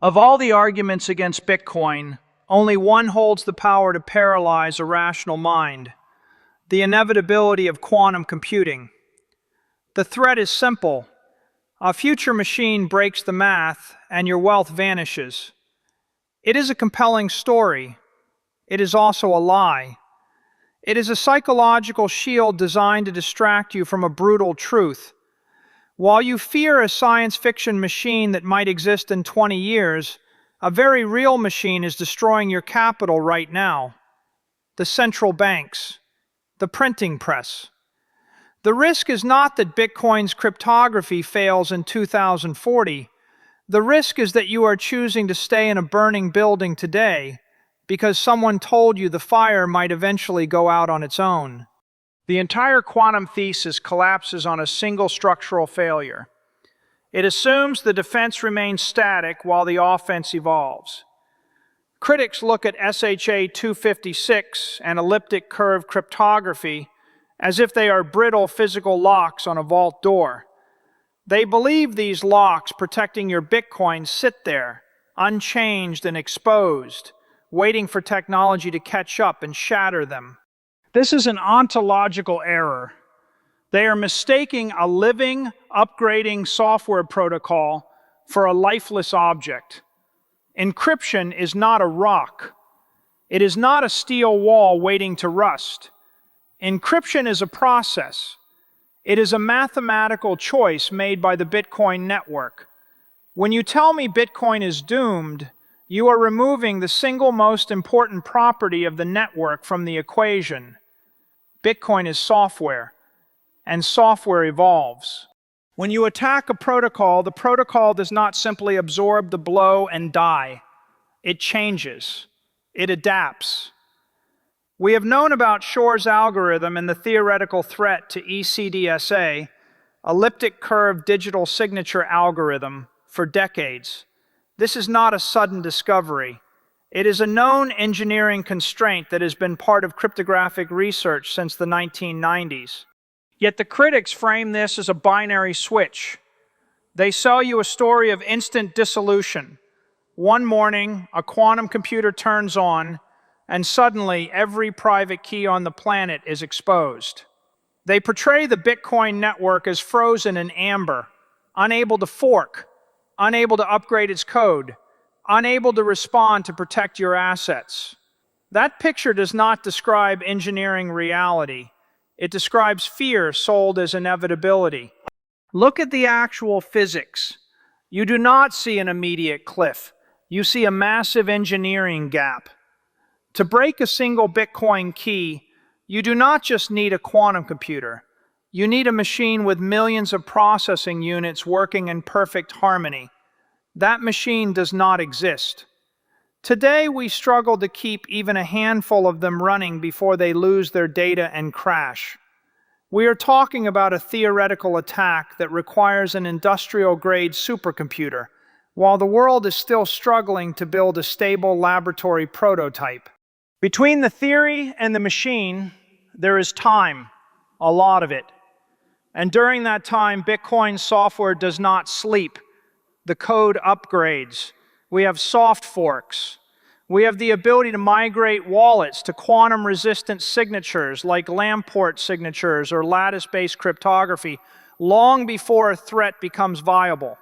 Of all the arguments against Bitcoin, only one holds the power to paralyze a rational mind: the inevitability of quantum computing. The threat is simple. A future machine breaks the math, and your wealth vanishes. It is a compelling story. It is also a lie. It is a psychological shield designed to distract you from a brutal truth. While you fear a science fiction machine that might exist in 20 years, a very real machine is destroying your capital right now. The central banks, the printing press. The risk is not that Bitcoin's cryptography fails in 2040. The risk is that you are choosing to stay in a burning building today because someone told you the fire might eventually go out on its own. The entire quantum thesis collapses on a single structural failure. It assumes the defense remains static while the offense evolves. Critics look at SHA 256 and elliptic curve cryptography as if they are brittle physical locks on a vault door. They believe these locks protecting your Bitcoin sit there, unchanged and exposed, waiting for technology to catch up and shatter them. This is an ontological error. They are mistaking a living, upgrading software protocol for a lifeless object. Encryption is not a rock. It is not a steel wall waiting to rust. Encryption is a process. It is a mathematical choice made by the Bitcoin network. When you tell me Bitcoin is doomed, you are removing the single most important property of the network from the equation. Bitcoin is software, and software evolves. When you attack a protocol, the protocol does not simply absorb the blow and die. It changes. It adapts. We have known about Shor's algorithm and the theoretical threat to ECDSA, elliptic curve digital signature algorithm, for decades. This is not a sudden discovery. It is a known engineering constraint that has been part of cryptographic research since the 1990s. Yet the critics frame this as a binary switch. They sell you a story of instant dissolution. One morning, a quantum computer turns on, and suddenly every private key on the planet is exposed. They portray the Bitcoin network as frozen in amber, unable to fork, unable to upgrade its code, unable to respond to protect your assets. That picture does not describe engineering reality. It describes fear sold as inevitability. Look at the actual physics. You do not see an immediate cliff. You see a massive engineering gap. To break a single Bitcoin key, you do not just need a quantum computer. You need a machine with millions of processing units working in perfect harmony. That machine does not exist. Today, we struggle to keep even a handful of them running before they lose their data and crash. We are talking about a theoretical attack that requires an industrial-grade supercomputer, while the world is still struggling to build a stable laboratory prototype. Between the theory and the machine, there is time, a lot of it. And during that time, Bitcoin software does not sleep. The code upgrades. We have soft forks. We have the ability to migrate wallets to quantum-resistant signatures like Lamport signatures or lattice-based cryptography long before a threat becomes viable.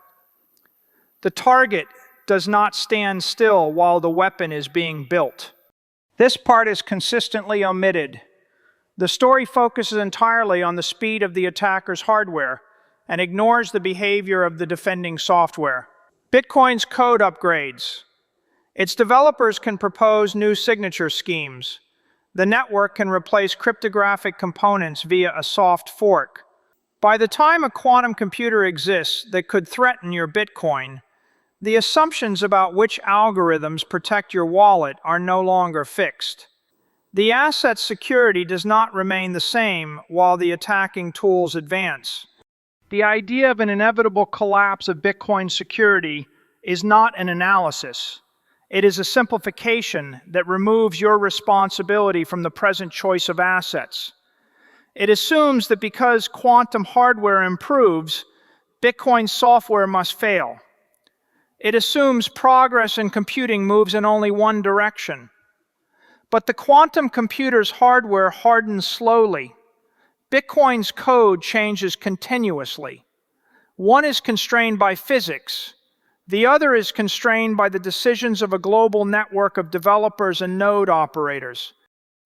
The target does not stand still while the weapon is being built. This part is consistently omitted. The story focuses entirely on the speed of the attacker's hardware and ignores the behavior of the defending software. Bitcoin's code upgrades. Its developers can propose new signature schemes. The network can replace cryptographic components via a soft fork. By the time a quantum computer exists that could threaten your Bitcoin, the assumptions about which algorithms protect your wallet are no longer fixed. The asset's security does not remain the same while the attacking tools advance. The idea of an inevitable collapse of Bitcoin security is not an analysis. It is a simplification that removes your responsibility from the present choice of assets. It assumes that because quantum hardware improves, Bitcoin software must fail. It assumes progress in computing moves in only one direction. But the quantum computer's hardware hardens slowly. Bitcoin's code changes continuously. One is constrained by physics. The other is constrained by the decisions of a global network of developers and node operators.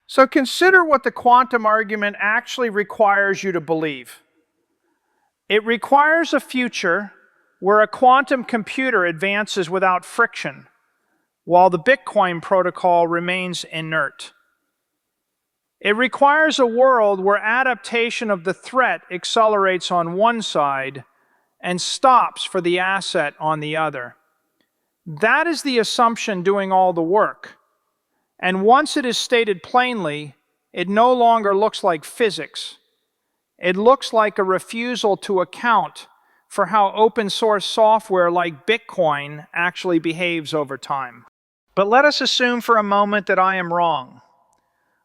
So consider what the quantum argument actually requires you to believe. It requires a future where a quantum computer advances without friction, while the Bitcoin protocol remains inert. It requires a world where adaptation of the threat accelerates on one side and stops for the asset on the other. That is the assumption doing all the work. And once it is stated plainly, it no longer looks like physics. It looks like a refusal to account for how open source software like Bitcoin actually behaves over time. But let us assume for a moment that I am wrong.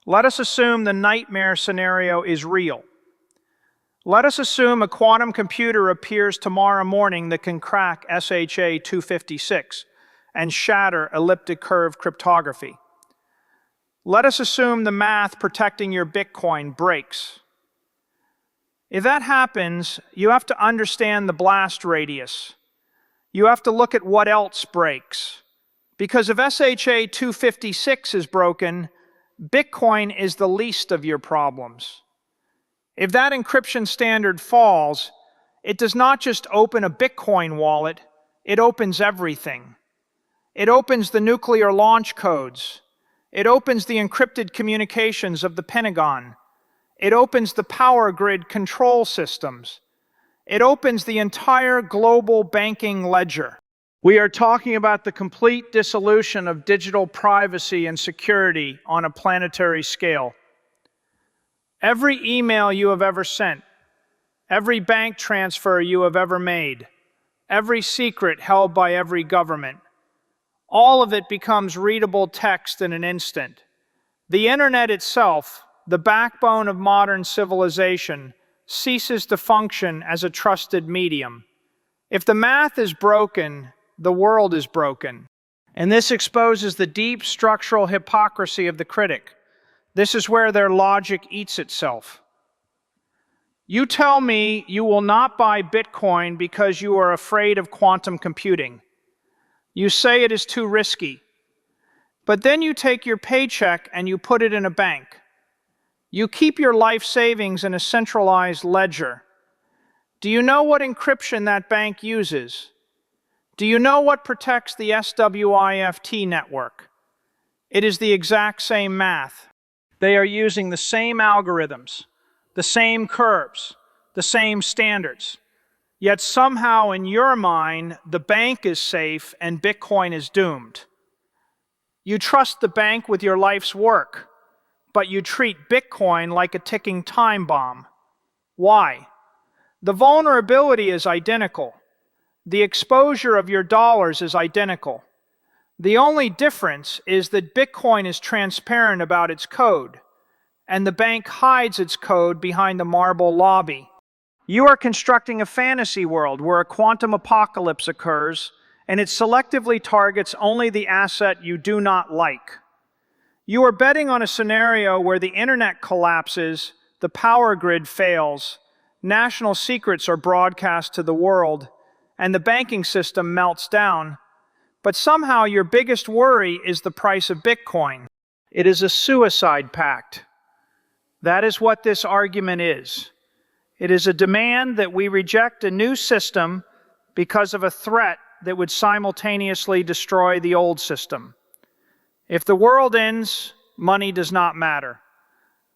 Let us assume the nightmare scenario is real. Let us assume a quantum computer appears tomorrow morning that can crack SHA-256 and shatter elliptic curve cryptography. Let us assume the math protecting your Bitcoin breaks. If that happens, you have to understand the blast radius. You have to look at what else breaks. Because if SHA-256 is broken, Bitcoin is the least of your problems. If that encryption standard falls, it does not just open a Bitcoin wallet, it opens everything. It opens the nuclear launch codes. It opens the encrypted communications of the Pentagon. It opens the power grid control systems. It opens the entire global banking ledger. We are talking about the complete dissolution of digital privacy and security on a planetary scale. Every email you have ever sent, every bank transfer you have ever made, every secret held by every government, all of it becomes readable text in an instant. The internet itself, the backbone of modern civilization, ceases to function as a trusted medium. If the math is broken, the world is broken. And this exposes the deep structural hypocrisy of the critic. This is where their logic eats itself. You tell me you will not buy Bitcoin because you are afraid of quantum computing. You say it is too risky. But then you take your paycheck and you put it in a bank. You keep your life savings in a centralized ledger. Do you know what encryption that bank uses? Do you know what protects the SWIFT network? It is the exact same math. They are using the same algorithms, the same curves, the same standards. Yet somehow in your mind, the bank is safe and Bitcoin is doomed. You trust the bank with your life's work, but you treat Bitcoin like a ticking time bomb. Why? The vulnerability is identical. The exposure of your dollars is identical. The only difference is that Bitcoin is transparent about its code, and the bank hides its code behind the marble lobby. You are constructing a fantasy world where a quantum apocalypse occurs, and it selectively targets only the asset you do not like. You are betting on a scenario where the internet collapses, the power grid fails, national secrets are broadcast to the world, and the banking system melts down. But somehow your biggest worry is the price of Bitcoin. It is a suicide pact. That is what this argument is. It is a demand that we reject a new system because of a threat that would simultaneously destroy the old system. If the world ends, money does not matter.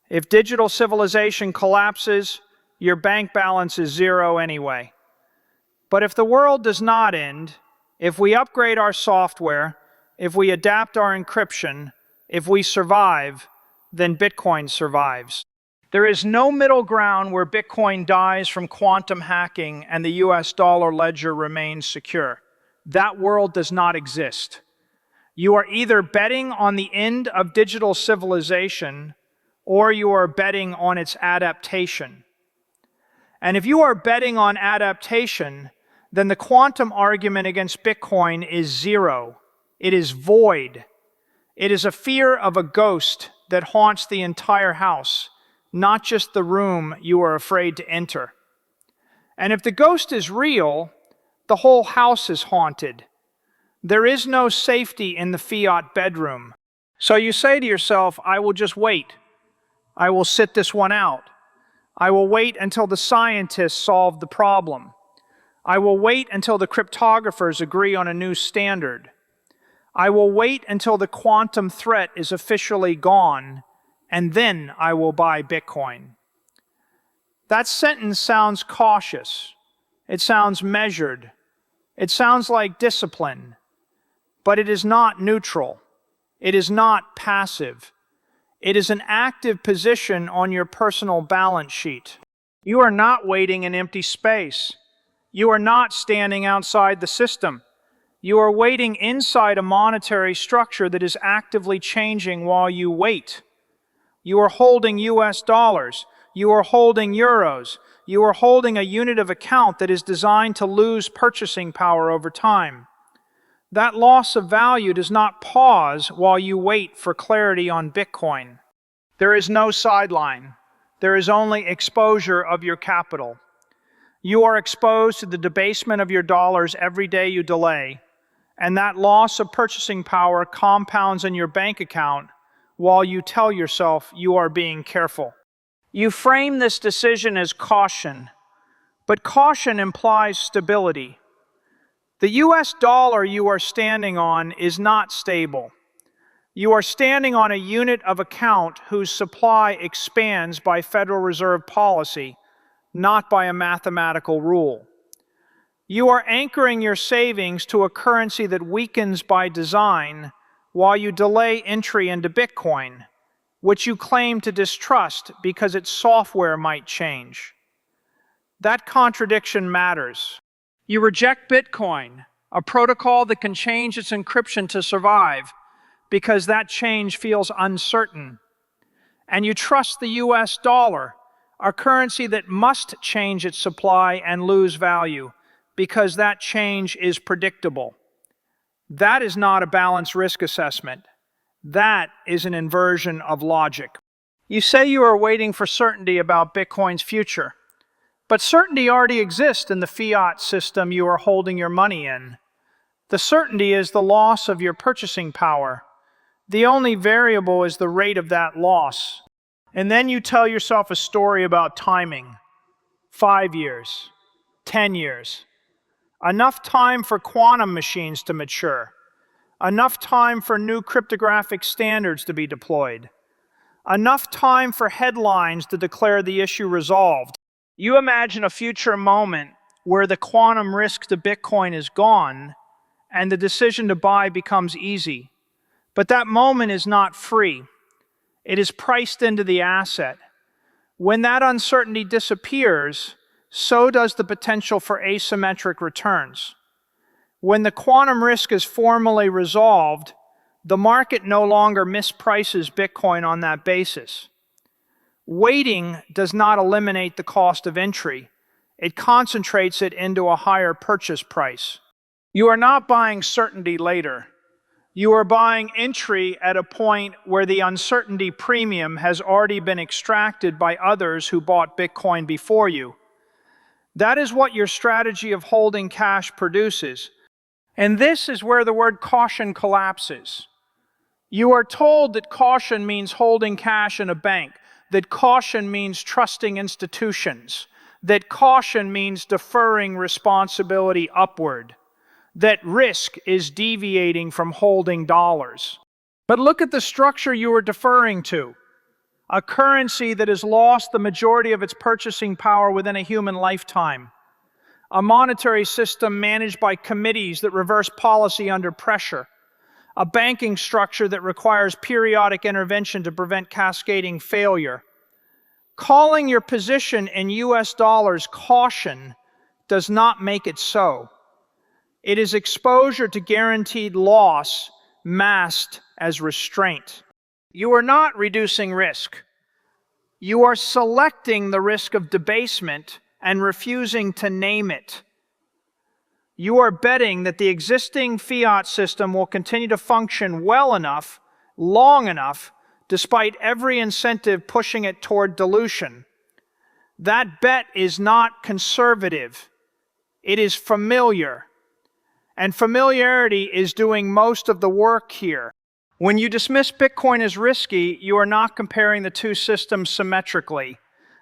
If digital civilization collapses, your bank balance is zero anyway. But if the world does not end, if we upgrade our software, if we adapt our encryption, if we survive, then Bitcoin survives. There is no middle ground where Bitcoin dies from quantum hacking and the US dollar ledger remains secure. That world does not exist. You are either betting on the end of digital civilization or you are betting on its adaptation. And if you are betting on adaptation, then the quantum argument against Bitcoin is zero. It is void. It is a fear of a ghost that haunts the entire house, not just the room you are afraid to enter. And if the ghost is real, the whole house is haunted. There is no safety in the fiat bedroom. So you say to yourself, I will just wait. I will sit this one out. I will wait until the scientists solve the problem. I will wait until the cryptographers agree on a new standard. I will wait until the quantum threat is officially gone, and then I will buy Bitcoin. That sentence sounds cautious. It sounds measured. It sounds like discipline. But it is not neutral. It is not passive. It is an active position on your personal balance sheet. You are not waiting in empty space. You are not standing outside the system. You are waiting inside a monetary structure that is actively changing while you wait. You are holding US dollars. You are holding euros. You are holding a unit of account that is designed to lose purchasing power over time. That loss of value does not pause while you wait for clarity on Bitcoin. There is no sideline. There is only exposure of your capital. You are exposed to the debasement of your dollars every day you delay, and that loss of purchasing power compounds in your bank account while you tell yourself you are being careful. You frame this decision as caution, but caution implies stability. The US dollar you are standing on is not stable. You are standing on a unit of account whose supply expands by Federal Reserve policy, not by a mathematical rule. You are anchoring your savings to a currency that weakens by design while you delay entry into Bitcoin, which you claim to distrust because its software might change. That contradiction matters. You reject Bitcoin, a protocol that can change its encryption to survive, because that change feels uncertain. And you trust the US dollar, a currency that must change its supply and lose value, because that change is predictable. That is not a balanced risk assessment. That is an inversion of logic. You say you are waiting for certainty about Bitcoin's future, but certainty already exists in the fiat system you are holding your money in. The certainty is the loss of your purchasing power. The only variable is the rate of that loss. And then you tell yourself a story about timing. 5 years, 10 years. Enough time for quantum machines to mature. Enough time for new cryptographic standards to be deployed. Enough time for headlines to declare the issue resolved. You imagine a future moment where the quantum risk to Bitcoin is gone and the decision to buy becomes easy. But that moment is not free. It is priced into the asset. When that uncertainty disappears, so does the potential for asymmetric returns. When the quantum risk is formally resolved, the market no longer misprices Bitcoin on that basis. Waiting does not eliminate the cost of entry. It concentrates it into a higher purchase price. You are not buying certainty later. You are buying entry at a point where the uncertainty premium has already been extracted by others who bought Bitcoin before you. That is what your strategy of holding cash produces. And this is where the word caution collapses. You are told that caution means holding cash in a bank, that caution means trusting institutions, that caution means deferring responsibility upward, that risk is deviating from holding dollars. But look at the structure you are deferring to. A currency that has lost the majority of its purchasing power within a human lifetime. A monetary system managed by committees that reverse policy under pressure. A banking structure that requires periodic intervention to prevent cascading failure. Calling your position in US dollars caution does not make it so. It is exposure to guaranteed loss masked as restraint. You are not reducing risk. You are selecting the risk of debasement and refusing to name it. You are betting that the existing fiat system will continue to function well enough, long enough, despite every incentive pushing it toward dilution. That bet is not conservative. It is familiar. And familiarity is doing most of the work here. When you dismiss Bitcoin as risky, you are not comparing the two systems symmetrically.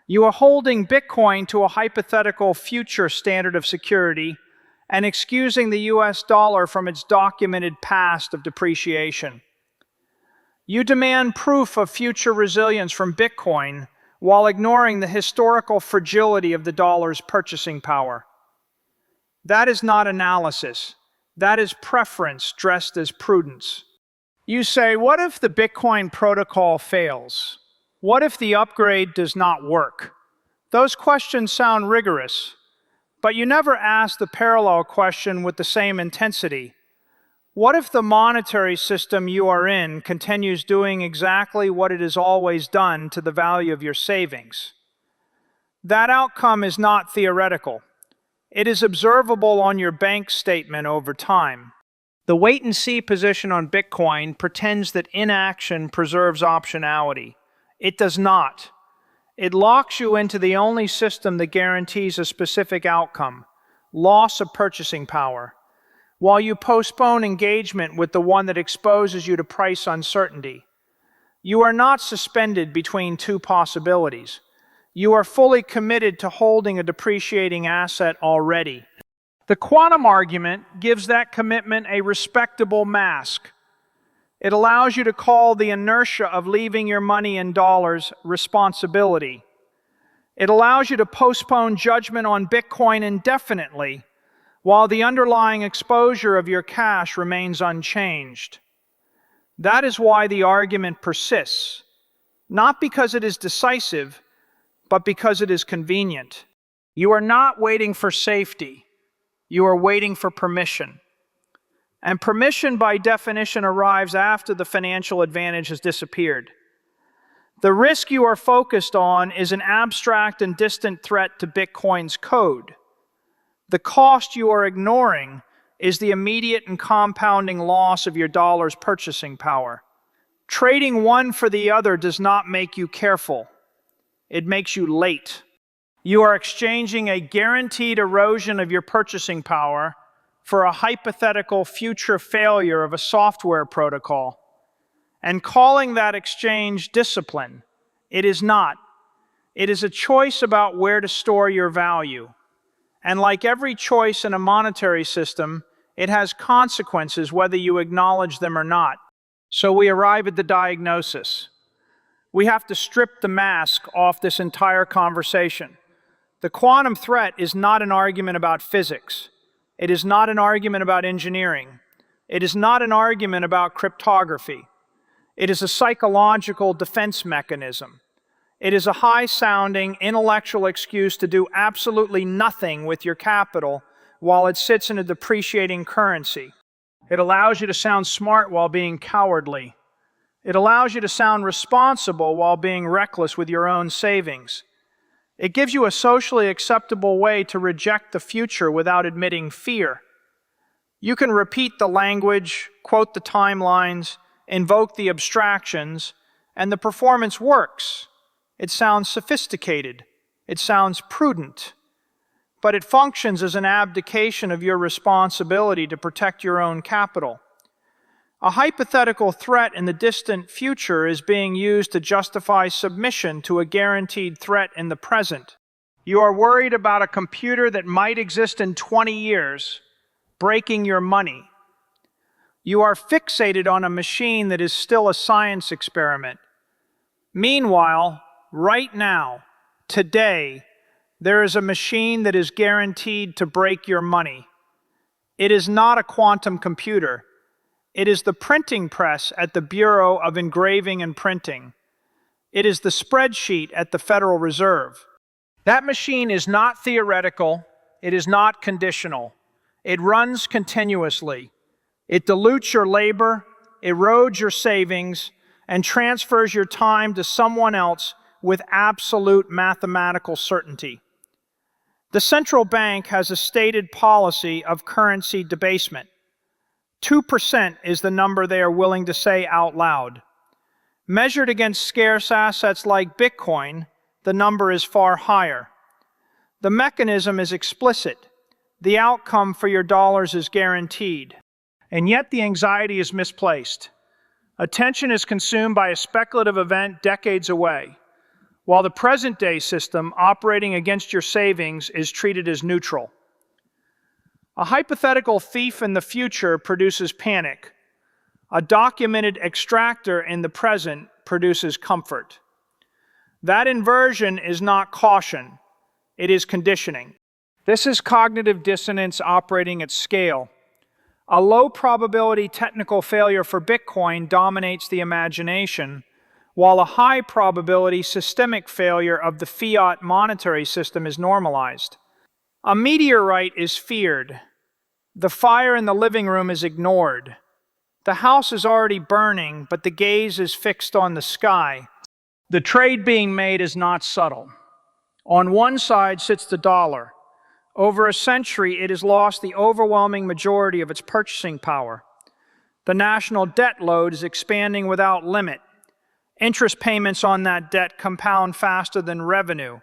You are holding Bitcoin to a hypothetical future standard of security and excusing the US dollar from its documented past of depreciation. You demand proof of future resilience from Bitcoin while ignoring the historical fragility of the dollar's purchasing power. That is not analysis. That is preference dressed as prudence. You say, what if the Bitcoin protocol fails? What if the upgrade does not work? Those questions sound rigorous, but you never ask the parallel question with the same intensity. What if the monetary system you are in continues doing exactly what it has always done to the value of your savings? That outcome is not theoretical. It is observable on your bank statement over time. The wait-and-see position on Bitcoin pretends that inaction preserves optionality. It does not. It locks you into the only system that guarantees a specific outcome, loss of purchasing power, while you postpone engagement with the one that exposes you to price uncertainty. You are not suspended between two possibilities. You are fully committed to holding a depreciating asset already. The quantum argument gives that commitment a respectable mask. It allows you to call the inertia of leaving your money in dollars responsibility. It allows you to postpone judgment on Bitcoin indefinitely, while the underlying exposure of your cash remains unchanged. That is why the argument persists, not because it is decisive, but because it is convenient. You are not waiting for safety. You are waiting for permission. And permission, by definition, arrives after the financial advantage has disappeared. The risk you are focused on is an abstract and distant threat to Bitcoin's code. The cost you are ignoring is the immediate and compounding loss of your dollar's purchasing power. Trading one for the other does not make you careful. It makes you late. You are exchanging a guaranteed erosion of your purchasing power for a hypothetical future failure of a software protocol, and calling that exchange discipline. It is not. It is a choice about where to store your value. And like every choice in a monetary system, it has consequences whether you acknowledge them or not. So we arrive at the diagnosis. We have to strip the mask off this entire conversation. The quantum threat is not an argument about physics. It is not an argument about engineering. It is not an argument about cryptography. It is a psychological defense mechanism. It is a high-sounding intellectual excuse to do absolutely nothing with your capital while it sits in a depreciating currency. It allows you to sound smart while being cowardly. It allows you to sound responsible while being reckless with your own savings. It gives you a socially acceptable way to reject the future without admitting fear. You can repeat the language, quote the timelines, invoke the abstractions, and the performance works. It sounds sophisticated. It sounds prudent. But it functions as an abdication of your responsibility to protect your own capital. A hypothetical threat in the distant future is being used to justify submission to a guaranteed threat in the present. You are worried about a computer that might exist in 20 years, breaking your money. You are fixated on a machine that is still a science experiment. Meanwhile, right now, today, there is a machine that is guaranteed to break your money. It is not a quantum computer. It is the printing press at the Bureau of Engraving and Printing. It is the spreadsheet at the Federal Reserve. That machine is not theoretical. It is not conditional. It runs continuously. It dilutes your labor, erodes your savings, and transfers your time to someone else with absolute mathematical certainty. The central bank has a stated policy of currency debasement. 2% is the number they are willing to say out loud. Measured against scarce assets like Bitcoin, the number is far higher. The mechanism is explicit. The outcome for your dollars is guaranteed. And yet the anxiety is misplaced. Attention is consumed by a speculative event decades away, while the present-day system operating against your savings is treated as neutral. A hypothetical thief in the future produces panic. A documented extractor in the present produces comfort. That inversion is not caution, it is conditioning. This is cognitive dissonance operating at scale. A low probability technical failure for Bitcoin dominates the imagination, while a high probability systemic failure of the fiat monetary system is normalized. A meteorite is feared. The fire in the living room is ignored. The house is already burning, but the gaze is fixed on the sky. The trade being made is not subtle. On one side sits the dollar. Over a century, it has lost the overwhelming majority of its purchasing power. The national debt load is expanding without limit. Interest payments on that debt compound faster than revenue.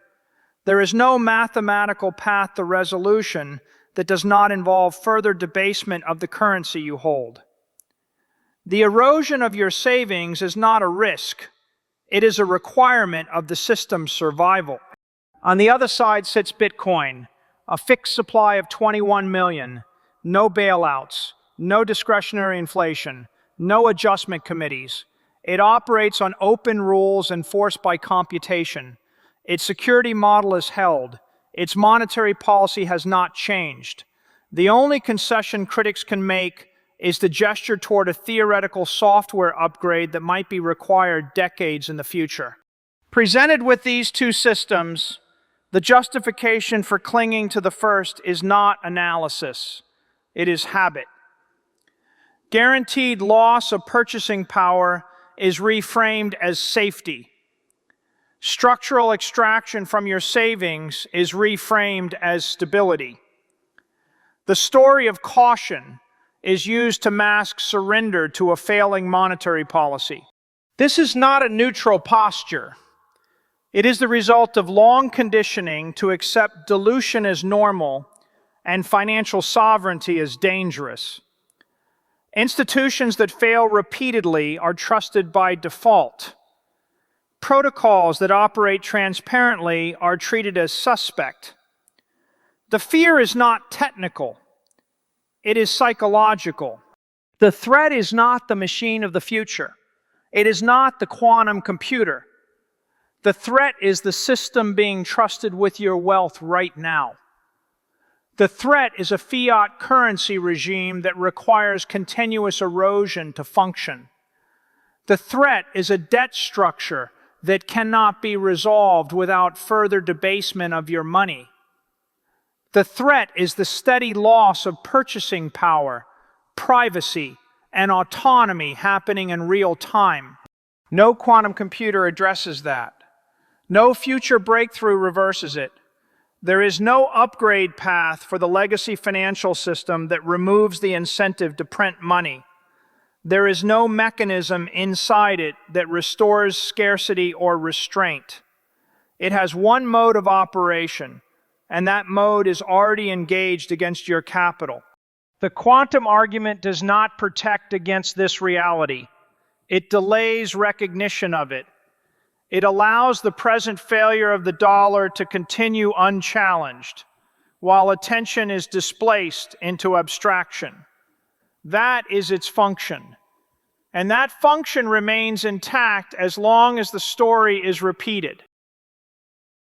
There is no mathematical path to resolution that does not involve further debasement of the currency you hold. The erosion of your savings is not a risk. It is a requirement of the system's survival. On the other side sits Bitcoin, a fixed supply of 21 million, no bailouts, no discretionary inflation, no adjustment committees. It operates on open rules enforced by computation. Its security model is held. Its monetary policy has not changed. The only concession critics can make is to gesture toward a theoretical software upgrade that might be required decades in the future. Presented with these two systems, the justification for clinging to the first is not analysis. It is habit. Guaranteed loss of purchasing power is reframed as safety. Structural extraction from your savings is reframed as stability. The story of caution is used to mask surrender to a failing monetary policy. This is not a neutral posture. It is the result of long conditioning to accept dilution as normal and financial sovereignty as dangerous. Institutions that fail repeatedly are trusted by default. Protocols that operate transparently are treated as suspect. The fear is not technical. It is psychological. The threat is not the machine of the future. It is not the quantum computer. The threat is the system being trusted with your wealth right now. The threat is a fiat currency regime that requires continuous erosion to function. The threat is a debt structure that cannot be resolved without further debasement of your money. The threat is the steady loss of purchasing power, privacy, and autonomy happening in real time. No quantum computer addresses that. No future breakthrough reverses it. There is no upgrade path for the legacy financial system that removes the incentive to print money. There is no mechanism inside it that restores scarcity or restraint. It has one mode of operation, and that mode is already engaged against your capital. The quantum argument does not protect against this reality. It delays recognition of it. It allows the present failure of the dollar to continue unchallenged, while attention is displaced into abstraction. That is its function. And that function remains intact as long as the story is repeated.